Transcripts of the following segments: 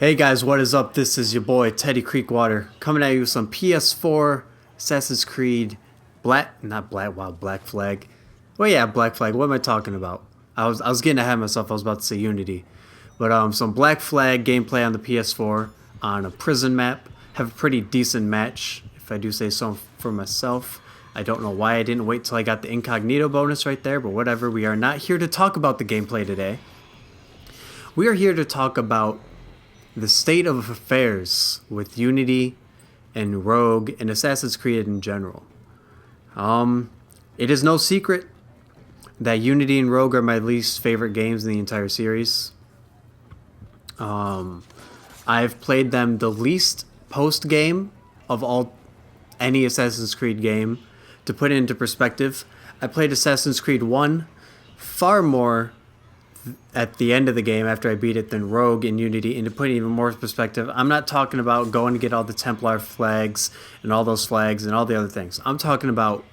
Hey guys, what is up? This is your boy Teddy Creekwater coming at you with some PS4 Assassin's Creed Black Flag. Well, yeah, Black Flag. What am I talking about? I was getting ahead of myself. I was about to say Unity, but some Black Flag gameplay on the PS4 on a prison map. Have a pretty decent match, if I do say so for myself. I don't know why I didn't wait till I got the incognito bonus right there, but whatever. We are not here to talk about the gameplay today. We are here to talk about the state of affairs with Unity and Rogue and Assassin's Creed in general. It is no secret that Unity and Rogue are my least favorite games in the entire series. I've played them the least post game of any Assassin's Creed game. To put it into perspective, I played Assassin's Creed 1 far more at the end of the game after I beat it than Rogue and Unity. And to put it even more perspective, I'm not talking about going to get all the Templar flags and all those flags and all the other things. I'm talking about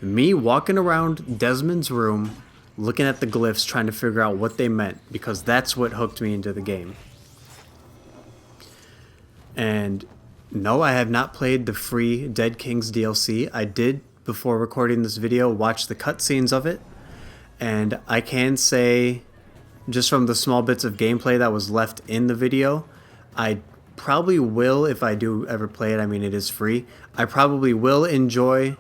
me walking around Desmond's room looking at the glyphs trying to figure out what they meant, because that's what hooked me into the game. And no, I have not played the free Dead Kings DLC. I did, before recording this video, watch the cutscenes of it. And I can say, just from the small bits of gameplay that was left in the video, I probably will, if I do ever play it, I mean it is free, I probably will enjoy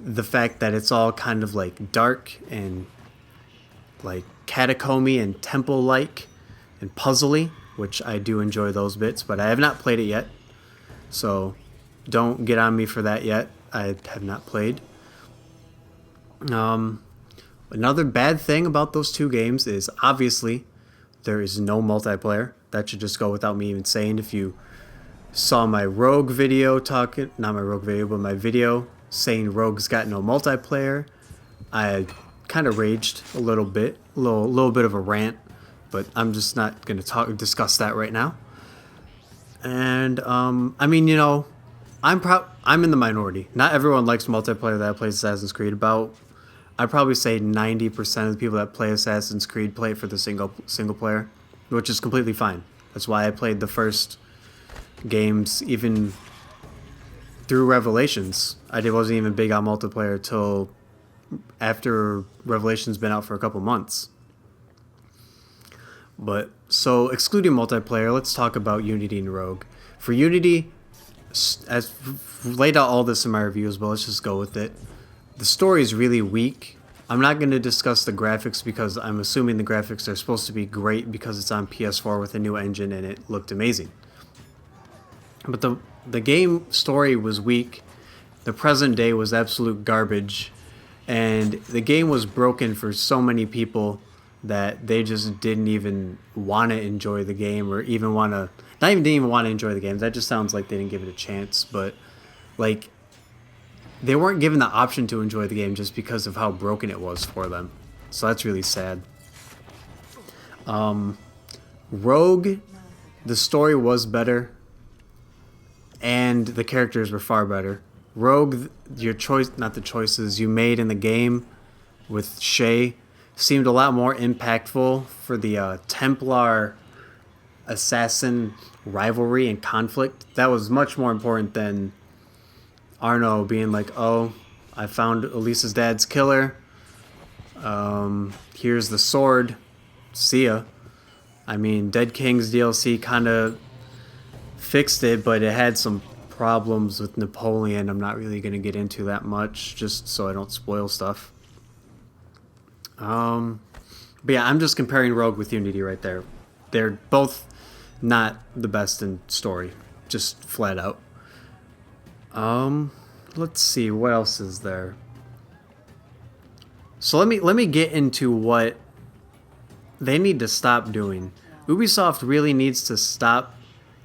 the fact that it's all kind of like dark and like catacomby and temple-like and puzzly, which I do enjoy those bits, but I have not played it yet. So don't get on me for that yet. I have not played. Another bad thing about those two games is obviously there is no multiplayer. That should just go without me even saying. If you saw my Rogue video not my Rogue video, but my video saying Rogue's got no multiplayer, I kind of raged a little bit, a little bit of a rant, but I'm just not going to discuss that right now. And I mean, you know, I'm in the minority. Not everyone likes multiplayer that plays Assassin's Creed. I'd probably say 90% of the people that play Assassin's Creed play it for the single player, which is completely fine. That's why I played the first games even through Revelations. Wasn't even big on multiplayer till after Revelations been out for a couple months. But so excluding multiplayer, let's talk about Unity and Rogue. For Unity, as laid out all this in my reviews, but let's just go with it. The story is really weak. I'm not going to discuss the graphics because I'm assuming the graphics are supposed to be great because it's on PS4 with a new engine and it looked amazing. But the game story was weak. The present day was absolute garbage. And the game was broken for so many people that they just didn't even want to enjoy the game, or even want to, didn't even want to enjoy the game. That just sounds like they didn't give it a chance. But like, they weren't given the option to enjoy the game just because of how broken it was for them. So that's really sad. Rogue, the story was better, and the characters were far better. Rogue, not the choices you made in the game with Shay seemed a lot more impactful for the Templar assassin rivalry and conflict. That was much more important than Arno being like, oh, I found Elisa's dad's killer. Here's the sword. See ya. I mean, Dead Kings DLC kind of fixed it, but it had some problems with Napoleon. I'm not really going to get into that much, just so I don't spoil stuff. But yeah, I'm just comparing Rogue with Unity right there. They're both not the best in story, just flat out. Let's see, what else is there? So let me get into what they need to stop doing. Ubisoft really needs to stop.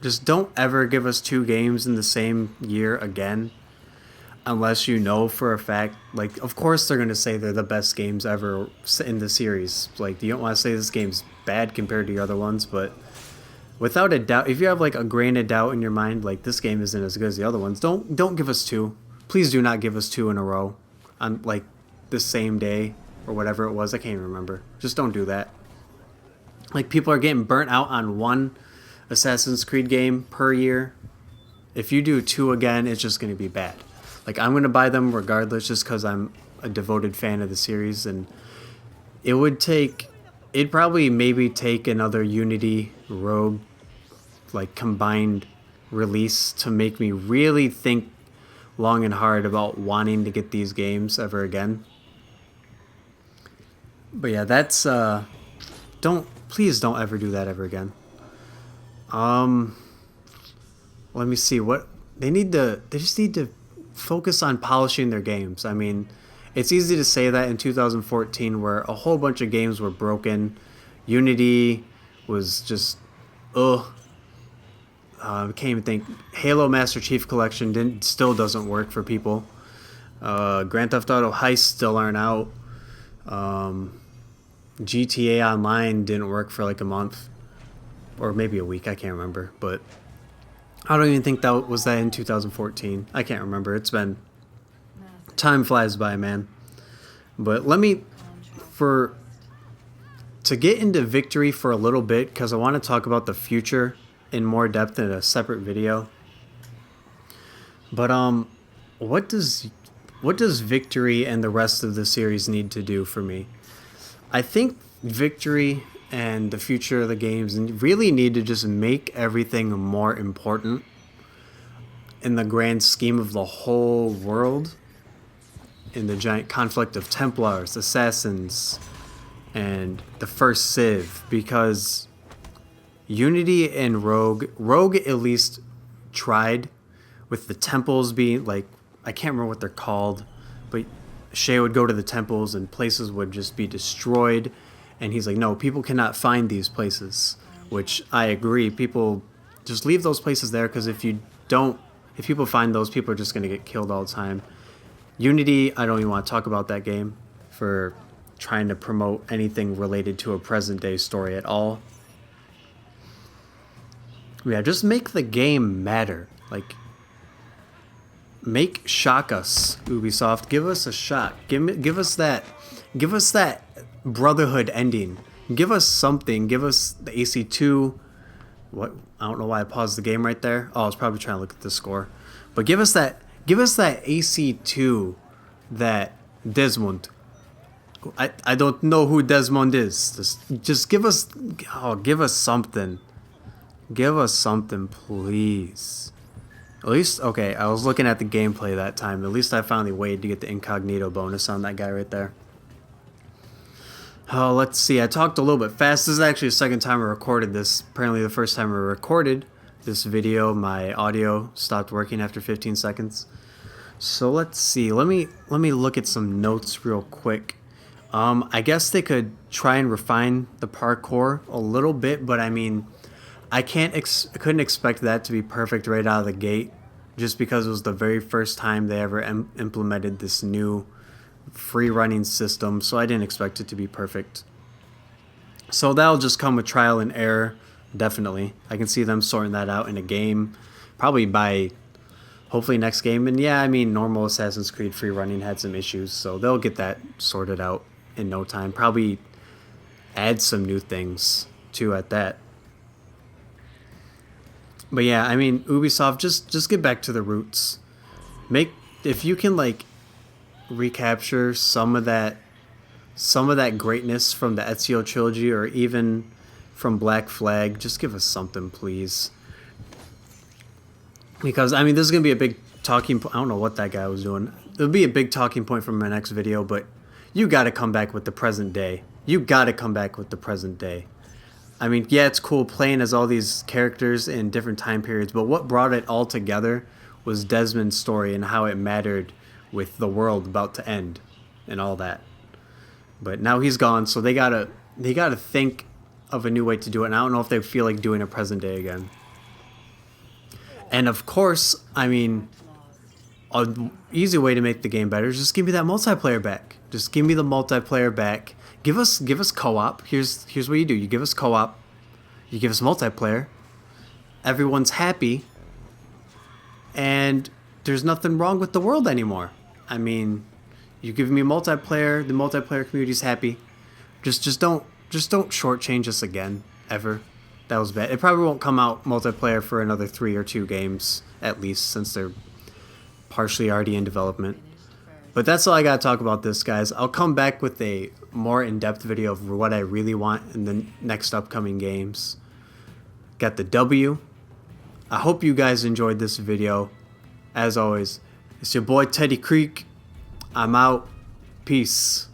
Just don't ever give us two games in the same year again, unless you know for a fact. Like, of course they're going to say they're the best games ever in the series. Like, you don't want to say this game's bad compared to the other ones, but without a doubt, if you have like a grain of doubt in your mind, like this game isn't as good as the other ones, don't give us two. Please do not give us two in a row on like the same day or whatever it was. I can't even remember. Just don't do that. Like, people are getting burnt out on one Assassin's Creed game per year. If you do 2 again, it's just going to be bad. Like, I'm going to buy them regardless just because I'm a devoted fan of the series. And it'd probably maybe take another Unity Rogue, like, combined release to make me really think long and hard about wanting to get these games ever again. But yeah, that's, please don't ever do that ever again. Let me see what they just need to focus on polishing their games. I mean, it's easy to say that in 2014 where a whole bunch of games were broken. Unity was just I can't even think. Halo Master Chief Collection still doesn't work for people. Grand Theft Auto Heist still aren't out. GTA Online didn't work for like a month or maybe a week. I can't remember, but I don't even think that was that in 2014. I can't remember. It's been time flies by, man. But to get into Victory for a little bit, because I want to talk about the future in more depth in a separate video. But what does Victory and the rest of the series need to do for me? I think Victory and the future of the games really need to just make everything more important in the grand scheme of the whole world, in the giant conflict of Templars, Assassins, and the first Civ, because Unity and Rogue at least tried with the temples being like, I can't remember what they're called, but Shay would go to the temples and places would just be destroyed. And he's like, no, people cannot find these places, which I agree. People just leave those places there because if people find those, people are just going to get killed all the time. Unity, I don't even want to talk about that game for trying to promote anything related to a present day story at all. Yeah, just make the game matter. Like, shock us, Ubisoft. Give us a shock. Give us that Brotherhood ending. Give us something. Give us the AC2. What? I don't know why I paused the game right there. Oh, I was probably trying to look at the score. But give us that AC2, that Desmond. I don't know who Desmond is. Just give us something. Give us something, please. At least, okay, I was looking at the gameplay that time. At least I finally waited to get the incognito bonus on that guy right there. Oh, let's see. I talked a little bit fast. This is actually the second time I recorded this. Apparently the first time I recorded this video, my audio stopped working after 15 seconds. So let's see. Let me look at some notes real quick. I guess they could try and refine the parkour a little bit, but I mean, I couldn't expect that to be perfect right out of the gate, just because it was the very first time they ever implemented this new free running system, so I didn't expect it to be perfect. So that'll just come with trial and error, definitely. I can see them sorting that out in a game, probably by hopefully next game. And yeah, I mean, normal Assassin's Creed free running had some issues, so they'll get that sorted out in no time. Probably add some new things too at that. But yeah, I mean, Ubisoft, just get back to the roots. If you can like recapture some of that greatness from the Ezio trilogy or even from Black Flag, just give us something, please. Because I mean, this is gonna be a big talking point. I don't know what that guy was doing. It'll be a big talking point for my next video, but you got to come back with the present day. I mean, yeah, it's cool playing as all these characters in different time periods, but what brought it all together was Desmond's story and how it mattered with the world about to end and all that. But now he's gone, so they gotta think of a new way to do it, and I don't know if they feel like doing a present day again. And of course, I mean, an easy way to make the game better is just give me that multiplayer back. Just give me the multiplayer back. Give us co-op. Here's what you do. You give us co-op. You give us multiplayer. Everyone's happy. And there's nothing wrong with the world anymore. I mean, you give me multiplayer, the multiplayer community's happy. Just don't shortchange us again, ever. That was bad. It probably won't come out multiplayer for another 3 or 2 games, at least, since they're partially already in development. But that's all I gotta talk about this, guys. I'll come back with a more in-depth video of what I really want in the next upcoming games. Got the W. I hope you guys enjoyed this video. As always, it's your boy Teddy Creek. I'm out. Peace.